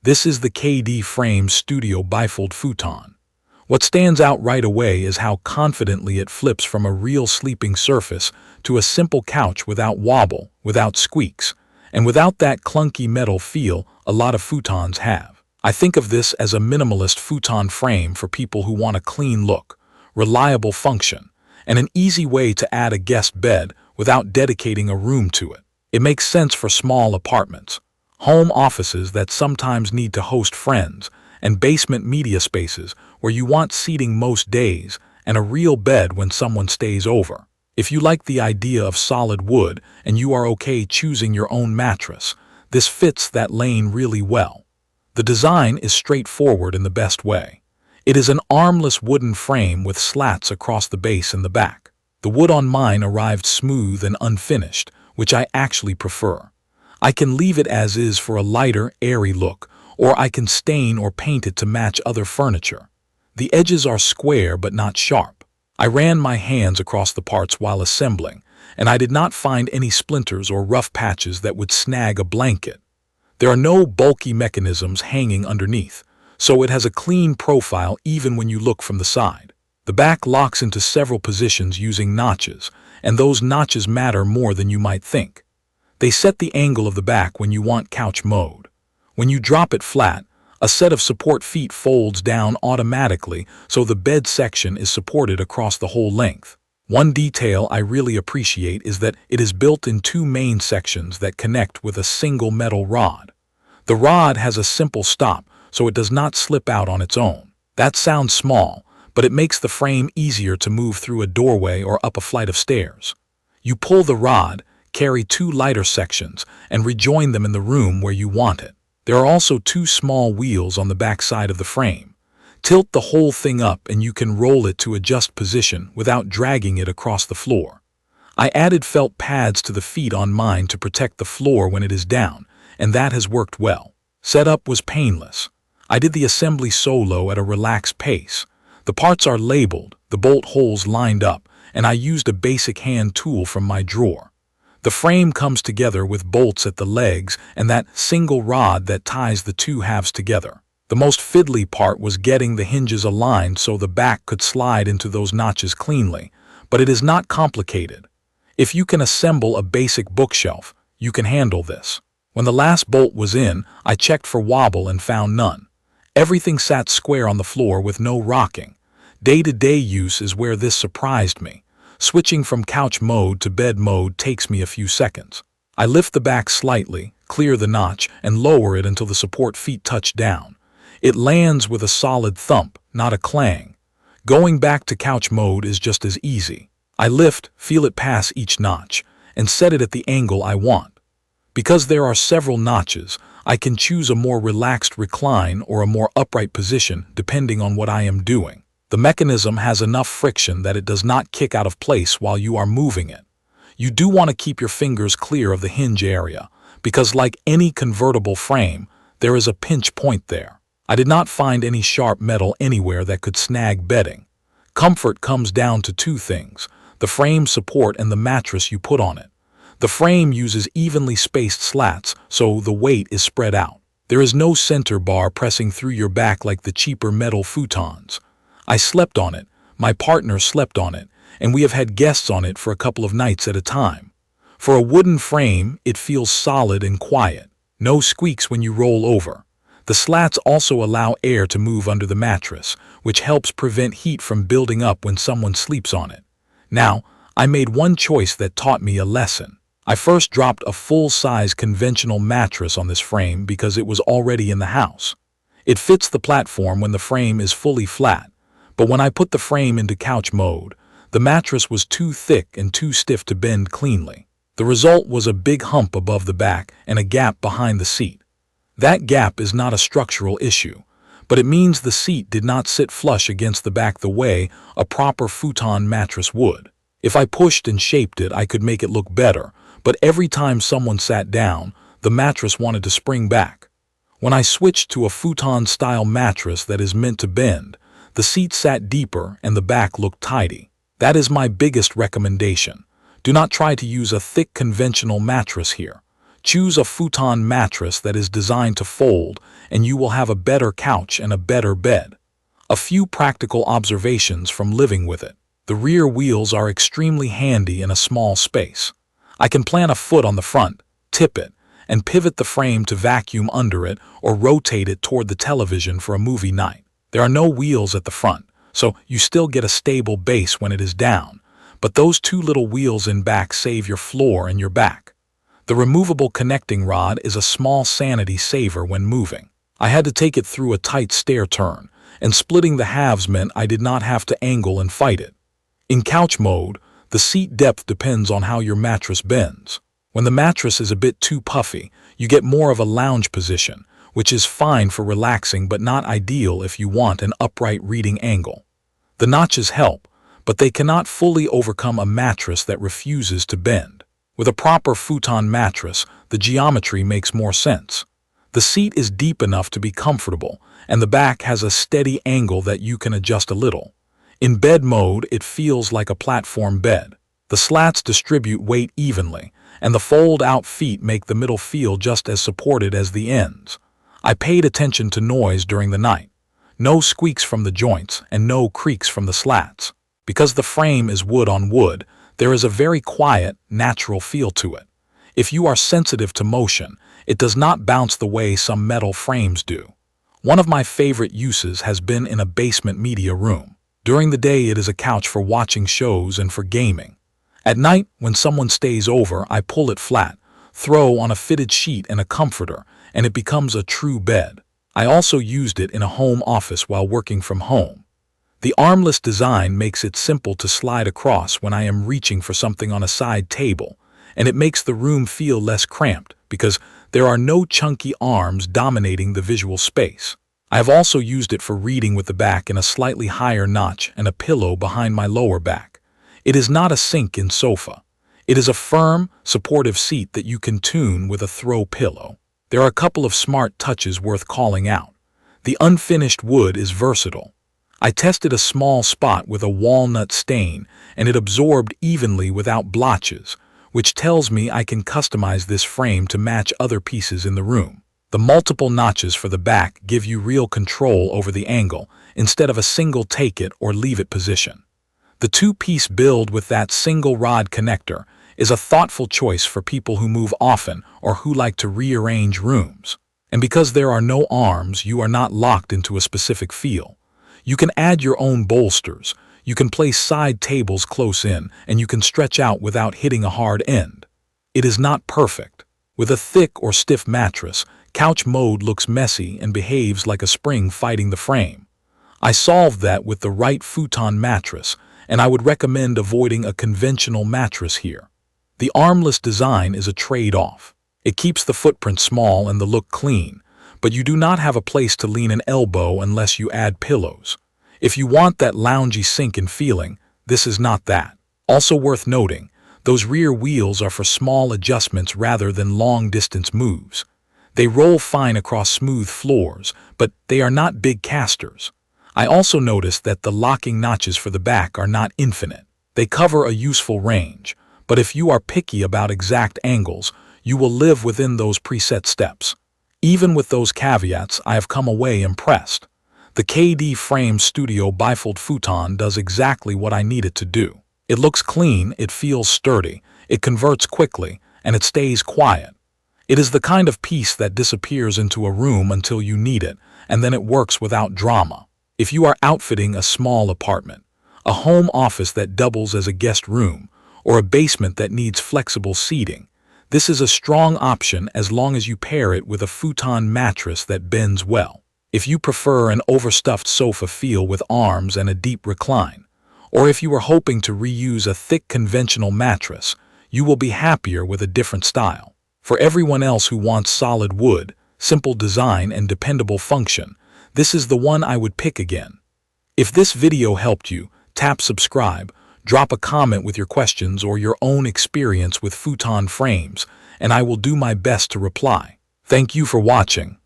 This is the KD Frame Studio Bifold Futon. What stands out right away is how confidently it flips from a real sleeping surface to a simple couch without wobble, without squeaks, and without that clunky metal feel a lot of futons have. I think of this as a minimalist futon frame for people who want a clean look, reliable function, and an easy way to add a guest bed without dedicating a room to it. It makes sense for small apartments, home offices that sometimes need to host friends, and basement media spaces where you want seating most days and a real bed when someone stays over. If you like the idea of solid wood and you are okay choosing your own mattress, this fits that lane really well. The design is straightforward in the best way. It is an armless wooden frame with slats across the base and the back. The wood on mine arrived smooth and unfinished, which I actually prefer. I can leave it as is for a lighter, airy look, or I can stain or paint it to match other furniture. The edges are square but not sharp. I ran my hands across the parts while assembling, and I did not find any splinters or rough patches that would snag a blanket. There are no bulky mechanisms hanging underneath, so it has a clean profile even when you look from the side. The back locks into several positions using notches, and those notches matter more than you might think. They set the angle of the back when you want couch mode. When you drop it flat, a set of support feet folds down automatically so the bed section is supported across the whole length. One detail I really appreciate is that it is built in two main sections that connect with a single metal rod. The rod has a simple stop so it does not slip out on its own. That sounds small, but it makes the frame easier to move through a doorway or up a flight of stairs. You pull the rod, carry two lighter sections, and rejoin them in the room where you want it. There are also two small wheels on the back side of the frame. Tilt the whole thing up and you can roll it to adjust position without dragging it across the floor. I added felt pads to the feet on mine to protect the floor when it is down, and that has worked well. Setup was painless. I did the assembly solo at a relaxed pace. The parts are labeled, the bolt holes lined up, and I used a basic hand tool from my drawer. The frame comes together with bolts at the legs and that single rod that ties the two halves together. The most fiddly part was getting the hinges aligned so the back could slide into those notches cleanly, but it is not complicated. If you can assemble a basic bookshelf, you can handle this. When the last bolt was in, I checked for wobble and found none. Everything sat square on the floor with no rocking. Day-to-day use is where this surprised me. Switching from couch mode to bed mode takes me a few seconds. I lift the back slightly, clear the notch, and lower it until the support feet touch down. It lands with a solid thump, not a clang. Going back to couch mode is just as easy. I lift, feel it pass each notch, and set it at the angle I want. Because there are several notches, I can choose a more relaxed recline or a more upright position depending on what I am doing. The mechanism has enough friction that it does not kick out of place while you are moving it. You do want to keep your fingers clear of the hinge area, because like any convertible frame, there is a pinch point there. I did not find any sharp metal anywhere that could snag bedding. Comfort comes down to two things: the frame support and the mattress you put on it. The frame uses evenly spaced slats, so the weight is spread out. There is no center bar pressing through your back like the cheaper metal futons. I slept on it, my partner slept on it, and we have had guests on it for a couple of nights at a time. For a wooden frame, it feels solid and quiet. No squeaks when you roll over. The slats also allow air to move under the mattress, which helps prevent heat from building up when someone sleeps on it. Now, I made one choice that taught me a lesson. I first dropped a full-size conventional mattress on this frame because it was already in the house. It fits the platform when the frame is fully flat. But when I put the frame into couch mode, the mattress was too thick and too stiff to bend cleanly. The result was a big hump above the back and a gap behind the seat. That gap is not a structural issue, but it means the seat did not sit flush against the back the way a proper futon mattress would. If I pushed and shaped it, I could make it look better, but every time someone sat down, the mattress wanted to spring back. When I switched to a futon-style mattress that is meant to bend, the seat sat deeper and the back looked tidy. That is my biggest recommendation. Do not try to use a thick conventional mattress here. Choose a futon mattress that is designed to fold, and you will have a better couch and a better bed. A few practical observations from living with it. The rear wheels are extremely handy in a small space. I can plant a foot on the front, tip it, and pivot the frame to vacuum under it or rotate it toward the television for a movie night. There are no wheels at the front, so you still get a stable base when it is down, but those two little wheels in back save your floor and your back. The removable connecting rod is a small sanity saver when moving. I had to take it through a tight stair turn, and splitting the halves meant I did not have to angle and fight it. In couch mode, the seat depth depends on how your mattress bends. When the mattress is a bit too puffy, you get more of a lounge position, which is fine for relaxing but not ideal if you want an upright reading angle. The notches help, but they cannot fully overcome a mattress that refuses to bend. With a proper futon mattress, the geometry makes more sense. The seat is deep enough to be comfortable, and the back has a steady angle that you can adjust a little. In bed mode, it feels like a platform bed. The slats distribute weight evenly, and the fold-out feet make the middle feel just as supported as the ends. I paid attention to noise during the night. No squeaks from the joints and no creaks from the slats. Because the frame is wood on wood, there is a very quiet, natural feel to it. If you are sensitive to motion, it does not bounce the way some metal frames do. One of my favorite uses has been in a basement media room. During the day, it is a couch for watching shows and for gaming. At night, when someone stays over, I pull it flat, throw on a fitted sheet and a comforter, and it becomes a true bed. I also used it in a home office while working from home. The armless design makes it simple to slide across when I am reaching for something on a side table, and it makes the room feel less cramped because there are no chunky arms dominating the visual space. I have also used it for reading with the back in a slightly higher notch and a pillow behind my lower back. It is not a sink-in sofa. It is a firm, supportive seat that you can tune with a throw pillow. There are a couple of smart touches worth calling out. The unfinished wood is versatile. I tested a small spot with a walnut stain, and it absorbed evenly without blotches, which tells me I can customize this frame to match other pieces in the room. The multiple notches for the back give you real control over the angle instead of a single take it or leave it position. The two-piece build with that single rod connector is a thoughtful choice for people who move often or who like to rearrange rooms. And because there are no arms, you are not locked into a specific feel. You can add your own bolsters, you can place side tables close in, and you can stretch out without hitting a hard end. It is not perfect. With a thick or stiff mattress, couch mode looks messy and behaves like a spring fighting the frame. I solved that with the right futon mattress, and I would recommend avoiding a conventional mattress here. The armless design is a trade-off. It keeps the footprint small and the look clean, but you do not have a place to lean an elbow unless you add pillows. If you want that loungy sink-in feeling, this is not that. Also worth noting, those rear wheels are for small adjustments rather than long-distance moves. They roll fine across smooth floors, but they are not big casters. I also noticed that the locking notches for the back are not infinite. They cover a useful range, but if you are picky about exact angles, you will live within those preset steps. Even with those caveats, I have come away impressed. The KD Frame Studio Bifold Futon does exactly what I need it to do. It looks clean, it feels sturdy, it converts quickly, and it stays quiet. It is the kind of piece that disappears into a room until you need it, and then it works without drama. If you are outfitting a small apartment, a home office that doubles as a guest room, or a basement that needs flexible seating, this is a strong option as long as you pair it with a futon mattress that bends well. If you prefer an overstuffed sofa feel with arms and a deep recline, or if you are hoping to reuse a thick conventional mattress, you will be happier with a different style. For everyone else who wants solid wood, simple design, and dependable function, this is the one I would pick again. If this video helped you, tap subscribe, drop a comment with your questions or your own experience with futon frames, and I will do my best to reply. Thank you for watching.